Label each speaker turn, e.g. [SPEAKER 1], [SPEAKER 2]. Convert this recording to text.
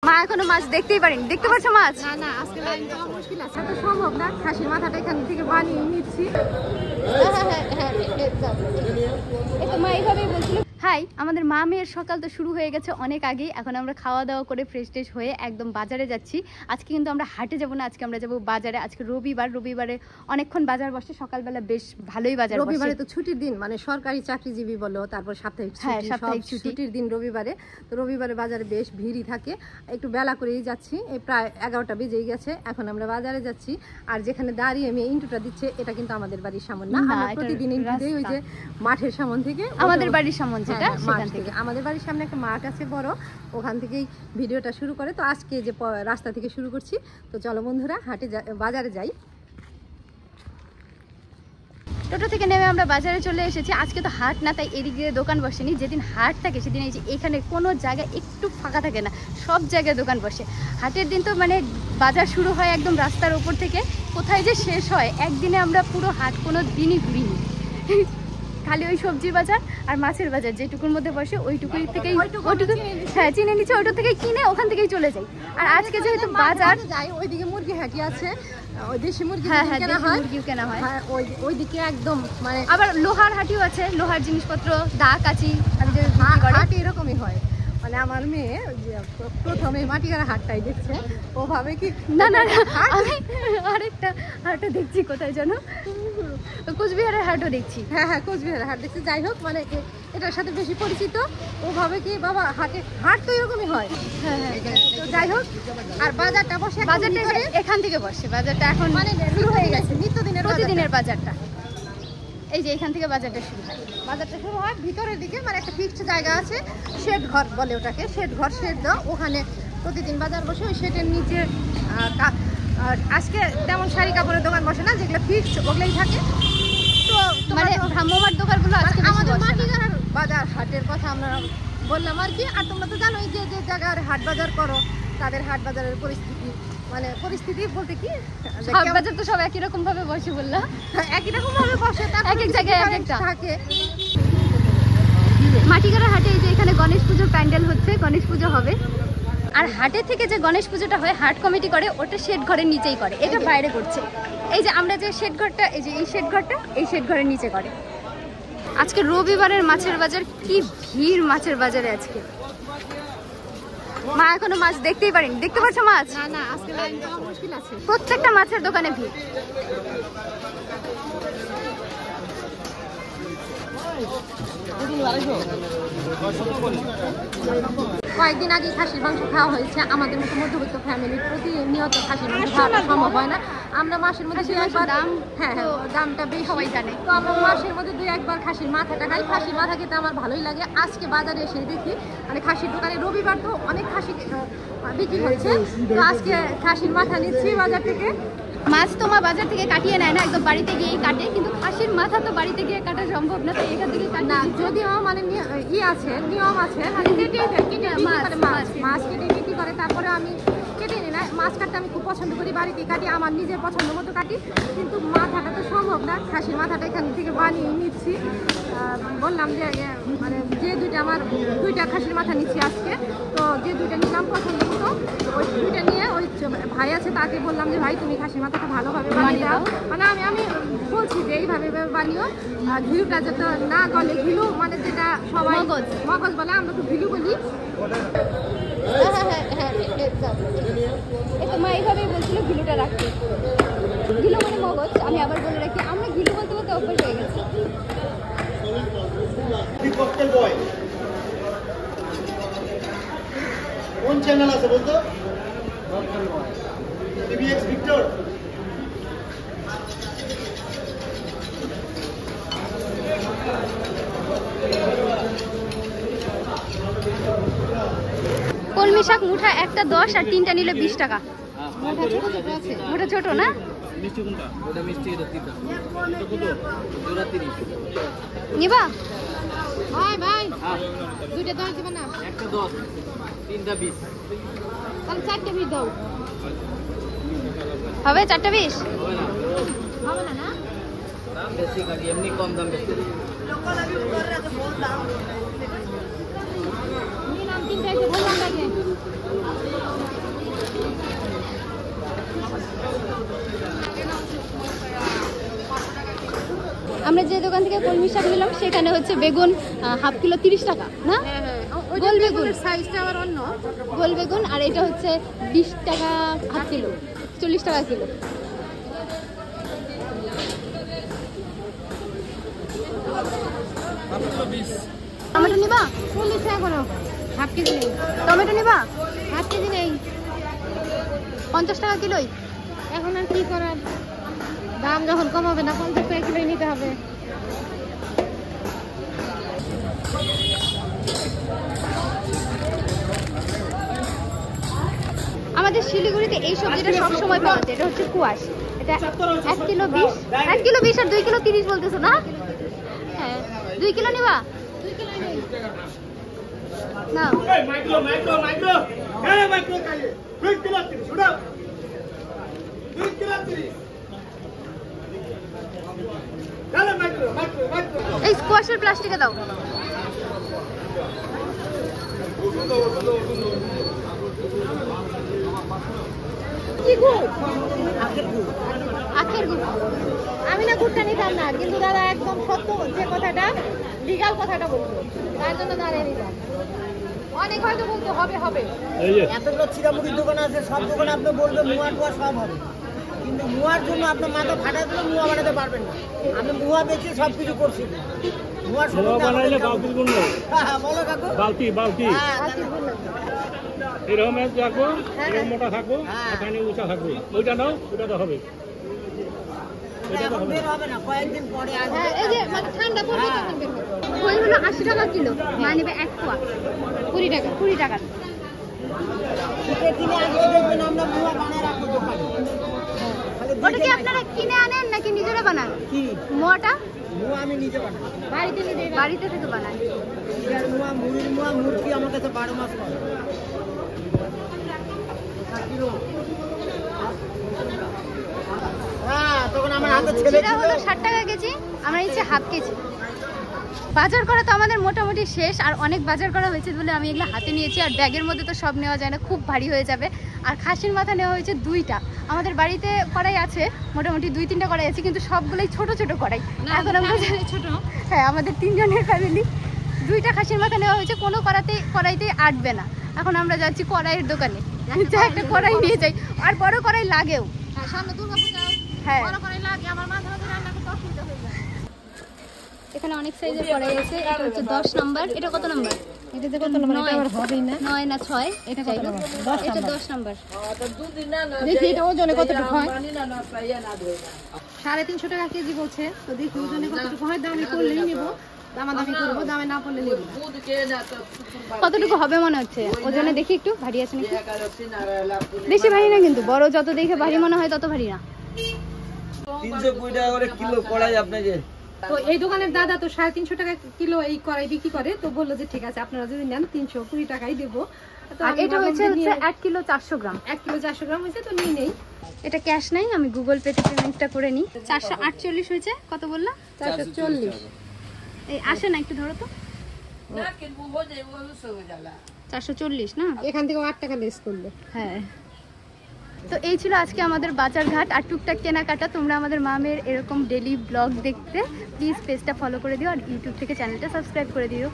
[SPEAKER 1] মা এখনো মাছ দেখতেই পারেনি। দেখতে পাচ্ছ মাছ?
[SPEAKER 2] না না, আজকে লাইন পাওয়া মুশকিল আছে, তো সম্ভব না। খাসির মাথাটা এখান থেকে বানিয়ে নিচ্ছি।
[SPEAKER 1] মা এইভাবেই বলছিল। হাই, আমাদের মা মেয়ের সকাল তো শুরু হয়ে গেছে অনেক আগেই। এখন আমরা খাওয়া দাওয়া করে ফ্রেশ ট্রেশ হয়ে একদম বাজারে যাচ্ছি। আজকে কিন্তু আমরা হাটে যাব না, আজকে আমরা যাব বাজারে। আজকে রবিবার, রবিবারে অনেকক্ষণ বাজার বসে, সকালবেলা বেশ ভালোই বাজার বসে।
[SPEAKER 2] রবিবারে তো ছুটির দিন, মানে সরকারি চাকরিজীবী বলো, তারপর সাপ্তাহিক ছুটির দিন রবিবারে। তো রবিবারে বাজারে বেশ ভিড়ই থাকে। একটু বেলা করেই যাচ্ছি, এই প্রায় 11টা বেজেই গেছে। এখন আমরা বাজারে যাচ্ছি। আর যেখানে দাঁড়িয়ে আমি ইন্টুটা দিচ্ছে, এটা কিন্তু আমাদের বাড়ির সামনে না, আমরা প্রতিদিন ইন্টুতেই ওই যে মাঠের সামনে থেকে, আমাদের বাড়ির সামনে যেটা, সেখান থেকে, আমাদের বাড়ির সামনে একটা মাঠ আছে বড়, ওখান থেকেই ভিডিওটা শুরু করে। তো আজকে যে রাস্তা থেকে শুরু করছি। তো চলো বন্ধুরা, বাজারে যাই।
[SPEAKER 1] টোটো থেকে নেমে আমরা বাজারে চলে এসেছি। আজকে তো হাট না, তাই এদিক দিয়ে দোকান বসেনি। যেদিন হাট থাকে সেদিন এই যে এখানে কোনো জায়গায় একটু ফাঁকা থাকে না, সব জায়গায় দোকান বসে। হাটের দিন তো মানে বাজার শুরু হয় একদম রাস্তার ওপর থেকে, কোথায় যে শেষ হয় একদিনে আমরা পুরো হাট কোনো দিনই ঘুরিনি। খালি ওই সবজির বাজার আর মাছের বাজার যেটুকুর মধ্যে বসে ওইটুকুই থেকেই, হ্যাঁ চিনে নিচ্ছে, ওইটুকু থেকেই কিনে ওখান থেকেই চলে যাই। আর আজকে যেহেতু বাজার
[SPEAKER 2] যাই, ওইদিকে মুরগি হাঁটি আছে, ওই দেশি মুরগি,
[SPEAKER 1] হ্যাঁ হ্যাঁ মুরগিও কেনা হয়
[SPEAKER 2] ওইদিকে একদম, মানে
[SPEAKER 1] আবার লোহার হাঁটিও আছে, লোহার জিনিসপত্র, দা কাচি,
[SPEAKER 2] হাট এরকমই হয়। মানে আমার মেয়ে প্রথমে মাটিগাড়া হাটটাই দেখছে, ও ভাবে কি
[SPEAKER 1] না না আমি আরেকটা হাটও দেখছি, কোথায় যেন কোচবিহারের হাটও দেখছি।
[SPEAKER 2] হ্যাঁ হ্যাঁ, কোচবিহারের হাট দেখছি। যাই হোক, মানে এটার সাথে বেশি পরিচিত। ও ভাবে কি বাবা হাট তো এরকমই হয়।
[SPEAKER 1] হ্যাঁ হ্যাঁ,
[SPEAKER 2] তো যাই হোক, আর বাজারটা বসে,
[SPEAKER 1] বাজারটা এখান থেকে বসে, বাজারটা এখন
[SPEAKER 2] মানে শুরু হয়ে গেছে, নিত্যদিনের
[SPEAKER 1] প্রতিদিনের বাজারটা। এই যে এখান থেকে বাজারটা শুরু হয়,
[SPEAKER 2] বাজারটা শুরু হয় ভিতরের দিকে, মানে একটা ফিক্সড জায়গা আছে, শেড ঘর বলে ওটাকে, শেড ঘর, শেড দাও, ওখানে প্রতিদিন বাজার বসে। ওই শেডের নিচে আজকে তেমন শাড়ি কাপড়ের দোকান বসে না, যেগুলো ফিক্সড ওগুলোই থাকে। তো
[SPEAKER 1] মানে ভ্রাম্যমাণ দোকানগুলো আজকে
[SPEAKER 2] আমাদের মাটিগাড়ার বাজার হাটের কথা আমরা বললাম আর কি। আর তোমরা তো জানোই যে যে জায়গার হাট বাজার করো, তাদের হাট বাজারের পরিস্থিতি, মানে পরিস্থিতি বলতে কি,
[SPEAKER 1] সব বাজার তো সব একই রকম ভাবে বসে, বললাম
[SPEAKER 2] একই রকম ভাবে বসে,
[SPEAKER 1] এক এক জায়গায় এক একটা
[SPEAKER 2] থাকে।
[SPEAKER 1] মাটিগাড়া হাটে এই যে এখানে গণেশ পুজোর প্যান্ডেল হচ্ছে, গণেশ পুজো হবে। আর হাটে থেকে যে গণেশ পুজোটা হয় হাট কমিটি করে, ওটা শেড ঘরের নিচেই করে, এটা বাইরে করছে। এই যে আমরা যে শেড ঘরটা, এই যে এই শেড ঘরটা, এই শেড ঘরের নিচে করে। আজকে রবিবারের মাছের বাজার, কি ভিড় মাছের বাজারে আজকে। মা এখনো মাছ দেখতেই পারেনি। দেখতে পাচ্ছ মাছ?
[SPEAKER 2] না না, আজকে লাইন পাওয়া মুশকিল আছে,
[SPEAKER 1] প্রত্যেকটা মাছের দোকানে ভিড়।
[SPEAKER 2] কয়েকদিন আগে খাসির মাংস খাওয়া হয়েছে। আমাদের মতো মধ্যবিত্ত ফ্যামিলির প্রতিনিয়ত খাসির মাংস খাওয়া সম্ভব হয় না। আমরা মাসের মধ্যে
[SPEAKER 1] দাম,
[SPEAKER 2] হ্যাঁ হ্যাঁ, দামটা বেশি, সবাই জানে। তো আমরা মাসের মধ্যে 2-1 খাসির মাথাটা খাই। খাসির মাথা খেতে আমার ভালোই লাগে। আজকে বাজারে এসে দেখি, মানে খাসির দোকানে রবিবার তো অনেক খাসি বিক্রি হচ্ছে। তো আজকে খাসির মাথা নিচ্ছি বাজার থেকে।
[SPEAKER 1] মাছ তো মা বাজার থেকে কাটিয়ে নেয় না, একদম বাড়িতে গিয়েই কাটে, কিন্তু খাসির মাথা তো বাড়িতে গিয়ে কাটা সম্ভব না, তাই এখান থেকে
[SPEAKER 2] না, যদিও মানে আছে, নিয়ম আছে, মানে মাছ কেটে বিক্রি করে, তারপরে আমি কেটে নিই না। মাছ কাটতে আমি খুব পছন্দ করি, বাড়িতে কাটি, আমার নিজের পছন্দ মতো কাটি, কিন্তু মাথাটা তো সম্ভব না। খাসির মাথাটা এখান থেকে বানিয়ে নিচ্ছি। বললাম যে মানে যে আমার 2টা খাসির মাথা নিচ্ছি আজকে। তো যে 2টা নিলাম পছন্দ মতো, ওই 2টা নিয়ে ওই ভাই আছে তাকে বললাম যে ভাই তুমি খাসির মাথাটা ভালোভাবে বানিয়ে দাও। মানে আমি বলছি যে এইভাবে বানিও, ঘিলুটা যাতে না গলে, ঘিলু মানে যেটা সবাই মগজ বলে, আমরা তো ঘিলু বলি।
[SPEAKER 1] মা এইভাবেই বলছিল ঘিলুটা রাখতে, ঘিলু মানে মগজ। আমি আবার বলে রাখি, আমরা ঘিলু বলতে বলতে অভ্যাস হয়ে গেছে।
[SPEAKER 3] কোন চ্যানেল আছে বলতো? টিভিএক্স ভিক্টর।
[SPEAKER 1] কলমি শাক মুঠা একটা 10 আর 3টা নিলে 20 টাকা। মোটা ছোট না?
[SPEAKER 4] মিষ্টি কোনটা? ওটা মিষ্টি, এটা তিতা। এটা কত? জোড়া 30।
[SPEAKER 1] নিবা?
[SPEAKER 2] ভাই ভাই, 2টা 10 দিবা না?
[SPEAKER 4] একটা 10, 3টা 20।
[SPEAKER 2] তাহলে 4টা 20 দাও।
[SPEAKER 1] হবে 4টা 20?
[SPEAKER 2] হবে না না?
[SPEAKER 4] দাম বেশি কাটি, এমনি কম দাম বেশি।
[SPEAKER 2] নিলাম 3টা, এসে বললাম লাগে।
[SPEAKER 1] আমরা যে দোকান থেকে কলমি শাক নিলাম সেখানে হচ্ছে বেগুন হাফ কিলো 30 টাকা না? গোল বেগুন
[SPEAKER 2] সাইজটা আবার অন্য।
[SPEAKER 1] গোল বেগুন, আর এটা হচ্ছে 20 টাকা হাফ কিলো, 40 টাকা কিলো। টমেটো নিবা?
[SPEAKER 2] 40 টাকা করো, হাফ কেজি নেই।
[SPEAKER 1] টমেটো নিবা?
[SPEAKER 2] হাফ কেজি নেই।
[SPEAKER 1] 50 টাকা কিলোই।
[SPEAKER 2] এখন আর কি করার, দাম যখন কমাবে না 50 টাকা কিলোই নিতে হবে।
[SPEAKER 1] আমাদের শিলিগুড়িতে এই সবজিটা সবসময় পাওয়া যায়, এটা হচ্ছে কুয়াশ। এটা 1 কিলো 20, 1 কিলো 20 আর 2 কিলো 30 বলতেছো না? হ্যাঁ, 2 কিলো নিবা?
[SPEAKER 2] 2 কিলো নেই।
[SPEAKER 1] না
[SPEAKER 3] মাইক্রো মাইক্রো মাইক্রো হ্যাঁ মাইক্রো কাইয়ে 2 কিলো 30 শুনো 2 কিলো 30 চলো মাইক্রো মাইক্রো মাইক্রো
[SPEAKER 1] এই স্কোয়াশের প্লাস্টিকে দাও।
[SPEAKER 2] কি গুড়?
[SPEAKER 1] আখের গুড়।
[SPEAKER 2] আমি না গুড়টা নিতাম না, কিন্তু দাদা একদম সত্য যে কথাটা, লিগাল কথাটা বলতো, তার জন্য দাঁড়িয়ে নিলাম। অনেক হয়তো বলতো হবে হবে।
[SPEAKER 5] এতগুলো চিরামুড়ির দোকান আছে, সব দোকানে আপনি বলবেন মুয়া টুয়া সব হবে, কিন্তু মুয়ার জন্য আপনার মাথা ফাটা দিলে মুয়া বানাতে পারবেন না। আমি মুয়া বেঁচে সব কিছু করছি। মুয়া বানাইলে বালতির গুণ নেই। বলো কাকু।
[SPEAKER 6] বালতি এরকম থাকবো, এরকম মোটা থাকবো, এখানে উঁচা থাকবে, ওইটা নাও, ওইটা তো হবে।
[SPEAKER 5] এখন বের হবে না, কয়েকদিন পরে আসবে।
[SPEAKER 2] হ্যাঁ, এই যে মানে ঠান্ডা পড়বে তখন বের হবে।
[SPEAKER 1] খই হলো 80 টাকা কিলো, মা নেবে 1 পোয়া 20 টাকা। 20 টাকা।
[SPEAKER 5] শীতে কিনে আসলে দেখবেন আমরা মুয়া বানায় রাখবো দোকানে।
[SPEAKER 1] ওটা কি আপনারা কিনে আনেন নাকি নিজেরা বানান?
[SPEAKER 5] কি
[SPEAKER 1] মোয়াটা
[SPEAKER 5] মুয়া আমি নিজে বানাই।
[SPEAKER 1] বাড়িতে থেকে বানান?
[SPEAKER 5] এর মুয়া, মুড়ির মুয়া, মুরগি আমার কাছে 12 মাস করে। হ্যাঁ, তখন আমার হাতে ছেলে
[SPEAKER 1] সেটা হলো 60 টাকা কেজি, আমরা নিচ্ছি হাফ কেজি। বাজার করা তো আমাদের মোটামুটি শেষ, আর অনেক বাজার করা হয়েছে বলে আমি এগুলো হাতে নিয়েছি, আর ব্যাগের মধ্যে তো সব নেওয়া যায় না, খুব ভারী হয়ে যাবে। আর খাসির মাথা নেওয়া হয়েছে 2টা। আমাদের বাড়িতে কড়াই আছে মোটামুটি 2-3টা কড়াই আছে, কিন্তু সবগুলোই ছোট ছোট কড়াই। এখন আমরা
[SPEAKER 2] ছোট।
[SPEAKER 1] হ্যাঁ, আমাদের 3 জনের ফ্যামিলি। 2টা খাসির মাথা নেওয়া হয়েছে, কোনো কড়াইতেই আটবে না। এখন আমরা যাচ্ছি কড়াইয়ের দোকানে, একটা কড়াই নিয়ে যাই, আর বড় কড়াই লাগেও।
[SPEAKER 2] হ্যাঁ, সামনে দুর্গাপূজা,
[SPEAKER 1] হ্যাঁ,
[SPEAKER 2] বড় করে লাগে, আমার মাঝে মাঝে রান্না করতে অসুবিধা হয়ে যায়।
[SPEAKER 1] এখানে অনেক সাইজের কড়াই আছে। এটা হচ্ছে 10 নাম্বার। এটা কত নাম্বার?
[SPEAKER 2] এটা যে কত নম্বর, এটা আবার হবেই না।
[SPEAKER 1] 9 না 6?
[SPEAKER 2] এটা কত নম্বর? 10
[SPEAKER 1] এটা
[SPEAKER 2] নম্বর।
[SPEAKER 1] 10 নাম্বার।
[SPEAKER 2] দেখি এটা ওজনে কতটুকু হয়। 350 টাকা কেজি বলছে, তো দেখি ওজনে কতটুকু হয়। দামি করলেই নেব, দামাদামি করবো, দামে না পড়লে নেব না।
[SPEAKER 1] কতটুকু হবে মনে হচ্ছে? ওজনে দেখি একটু, ভারী আছে নাকি? বেশি ভারী না, কিন্তু বড় যত দেখে ভারী মনে হয় তত ভারী না।
[SPEAKER 4] 320 টাকা করে কিলো কড়াই আপনাকে।
[SPEAKER 2] তো এই দোকানের দাদা তো 350 টাকা কিলো এই কড়াই বিক্রি করে, তো বললো যে ঠিক আছে আপনারা যদি নেন 320 টাকাই দেবো। তো
[SPEAKER 1] আর
[SPEAKER 2] আমি
[SPEAKER 1] এটা
[SPEAKER 2] ভাবলাম
[SPEAKER 1] হচ্ছে
[SPEAKER 2] যে নিয়ে-
[SPEAKER 1] 1 কিলো 400 গ্রাম।
[SPEAKER 2] 1 কিলো 400 গ্রাম হয়েছে, তো নিয়ে নেই।
[SPEAKER 1] এটা ক্যাশ নাই, আমি গুগল পে তে পেমেন্টটা করে নিই। 448 হয়েছে। কত বললা?
[SPEAKER 2] 440।
[SPEAKER 1] এই আসে না, একটু ধরো তো। 440 না?
[SPEAKER 2] এখান থেকে 8 টাকা লেস করলো।
[SPEAKER 1] হ্যাঁ। তো এই ছিল আজকে আমাদের বাজারঘাট আর টুকটাক কেনাকাটা। তোমরা আমাদের মামের এরকম ডেলি ব্লগ দেখতে প্লিজ পেজটা ফলো করে দিও, আর ইউটিউব থেকে চ্যানেলটা সাবস্ক্রাইব করে দিও।